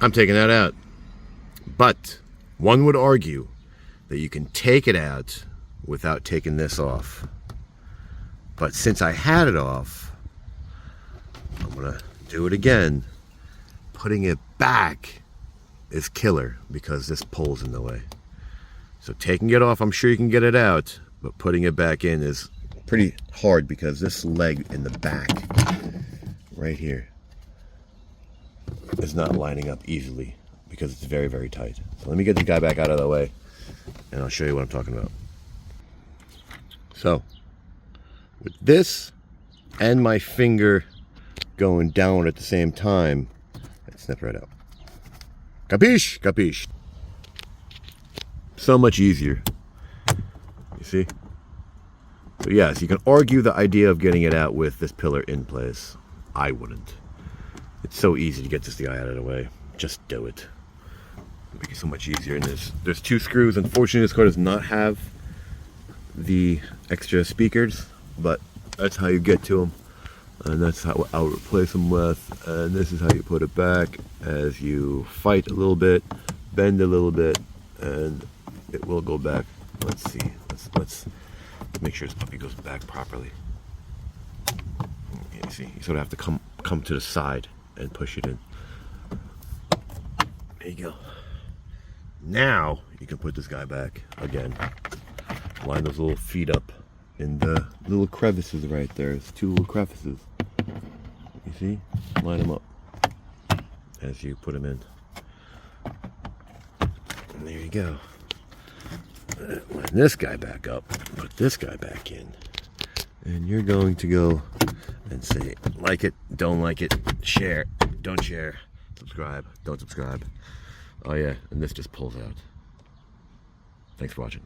I'm taking that out. But one would argue that you can take it out without taking this off. But since I had it off, I'm gonna do it again. Putting it back is killer because this pulls in the way. So taking it off, I'm sure you can get it out, but putting it back in is pretty hard because this leg in the back, right here, is not lining up easily because it's very, very tight. So let me get the guy back out of the way and I'll show you what I'm talking about. So, with this and my finger going down at the same time, it snapped right out. Capiche? Capiche. So much easier. You see? So yes, you can argue the idea of getting it out with this pillar in place. I wouldn't. It's so easy to get this guy out of the way. Just do it. It'll make it so much easier. And there's two screws. Unfortunately, this car does not have the extra speakers, but that's how you get to them. And that's how I'll replace them with. And this is how you put it back as you fight a little bit, bend a little bit, and it will go back. Let's see. Let's make sure this puppy goes back properly. You see, you sort of have to come to the side and push it in. There you go. Now you can put this guy back again. Line those little feet up in the little crevices right there. There's two little crevices. You see? Line them up as you put them in. And there you go. Line this guy back up. Put this guy back in. And you're going to go and say, like it, don't like it, share, don't share, subscribe, don't subscribe. Oh yeah, and this just pulls out. Thanks for watching.